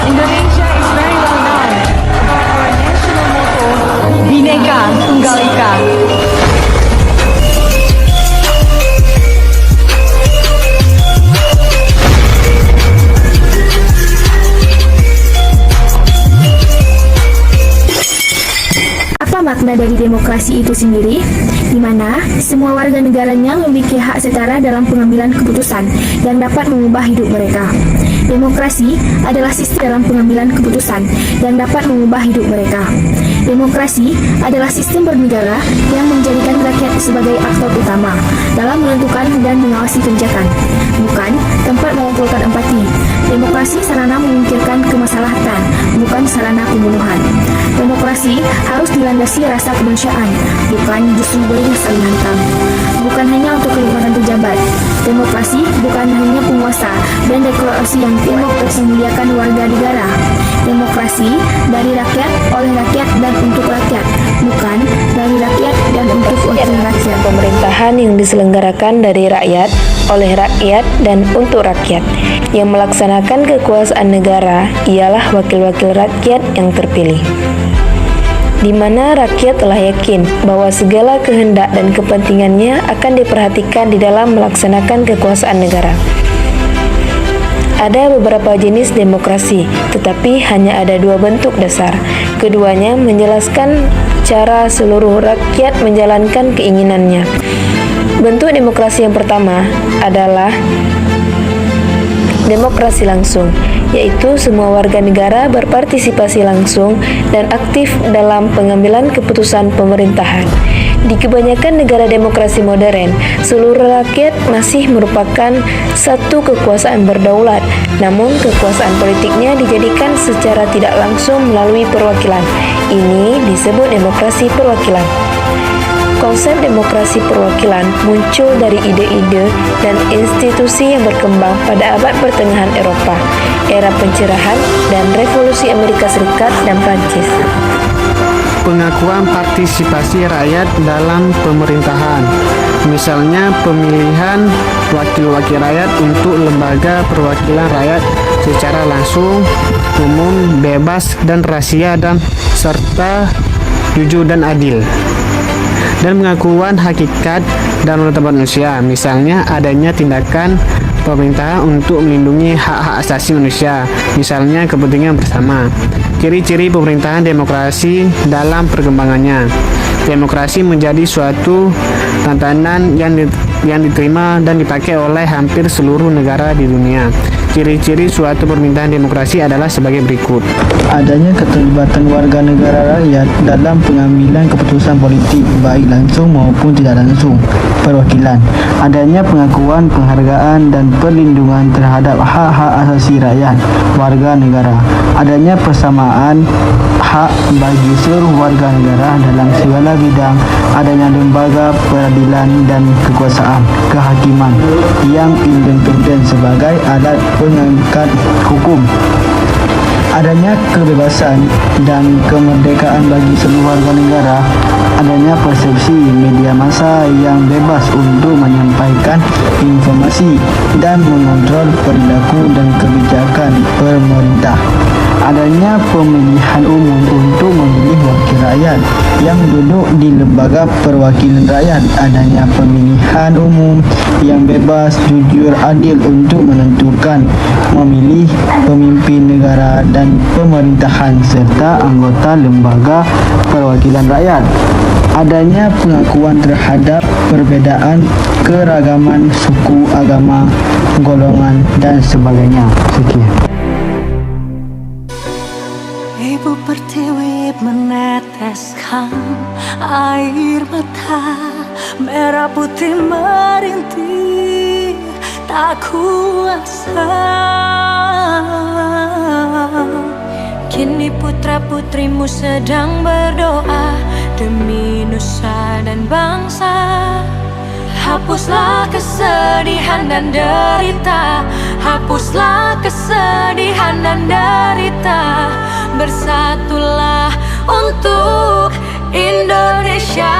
Indonesia is very well known about our national motto, Bhinneka Tunggal Ika. Apa makna dari demokrasi itu sendiri? Di mana semua warga negaranya memiliki hak setara dalam pengambilan keputusan yang dapat mengubah hidup mereka. Demokrasi adalah sistem dalam pengambilan keputusan yang dapat mengubah hidup mereka. Demokrasi adalah sistem bernegara yang menjadikan rakyat sebagai aktor utama dalam menentukan dan mengawasi kebijakan, bukan tempat mengumpulkan empati. Demokrasi sarana memikirkan kemaslahatan, bukan sarana pembunuhan. Demokrasi harus dilandasi rasa kemanusiaan, bukan justru beri saling hantam. Bukan hanya untuk kenikmatan pejabat. Demokrasi bukan hanya penguasa dan deklarasi yang kuat memuliakan warga negara. Demokrasi dari rakyat, oleh rakyat, dan untuk rakyat, bukan dari rakyat dan untuk wakil rakyat. Pemerintahan yang diselenggarakan dari rakyat, oleh rakyat, dan untuk rakyat. Yang melaksanakan kekuasaan negara ialah wakil-wakil rakyat yang terpilih, di mana rakyat telah yakin bahwa segala kehendak dan kepentingannya akan diperhatikan di dalam melaksanakan kekuasaan negara. Ada beberapa jenis demokrasi, tetapi hanya ada dua bentuk dasar. Keduanya menjelaskan cara seluruh rakyat menjalankan keinginannya. Bentuk demokrasi yang pertama adalah demokrasi langsung, yaitu semua warga negara berpartisipasi langsung dan aktif dalam pengambilan keputusan pemerintahan. Di kebanyakan negara demokrasi modern, seluruh rakyat masih merupakan satu kekuasaan berdaulat, namun kekuasaan politiknya dijadikan secara tidak langsung melalui perwakilan. Ini disebut demokrasi perwakilan. Konsep demokrasi perwakilan muncul dari ide-ide dan institusi yang berkembang pada abad pertengahan Eropa, era pencerahan, dan revolusi Amerika Serikat dan Prancis. Pengakuan partisipasi rakyat dalam pemerintahan, misalnya pemilihan wakil-wakil rakyat untuk lembaga perwakilan rakyat secara langsung, umum, bebas, dan rahasia, dan serta jujur dan adil. Dan pengakuan hakikat dan martabat manusia, misalnya adanya tindakan pemerintah untuk melindungi hak-hak asasi manusia, misalnya kepentingan bersama. Ciri-ciri pemerintahan demokrasi dalam perkembangannya. Demokrasi menjadi suatu tatanan yang diterima dan dipakai oleh hampir seluruh negara di dunia. Ciri-ciri suatu pemerintahan demokrasi adalah sebagai berikut. Adanya keterlibatan warga negara rakyat dalam pengambilan keputusan politik, baik langsung maupun tidak langsung. Perwakilan. Adanya pengakuan, penghargaan, dan perlindungan terhadap hak-hak asasi rakyat, warga negara. Adanya persamaan hak bagi seluruh warga negara dalam segala bidang. Adanya lembaga peradilan dan kekuasaan kehakiman yang independen sebagai alat pengangkat hukum. Adanya kebebasan dan kemerdekaan bagi seluruh warga negara. Adanya persepsi media massa yang bebas untuk menyampaikan informasi dan mengontrol perilaku dan kebijakan pemerintah. Adanya pemilihan umum untuk memilih wakil rakyat yang duduk di lembaga perwakilan rakyat. Adanya pemilihan umum yang bebas, jujur, adil untuk menentukan, memilih pemimpin negara dan pemerintahan serta anggota lembaga perwakilan rakyat. Adanya pengakuan terhadap perbedaan keragaman suku, agama, golongan, dan sebagainya. Sekian. Ibu pertiwi meneteskan air mata, merah putih merintih, tak kuasa. Kini putra putrimu sedang berdoa demi nusa dan bangsa. Hapuslah kesedihan dan derita, hapuslah kesedihan dan derita. Bersatulah untuk Indonesia.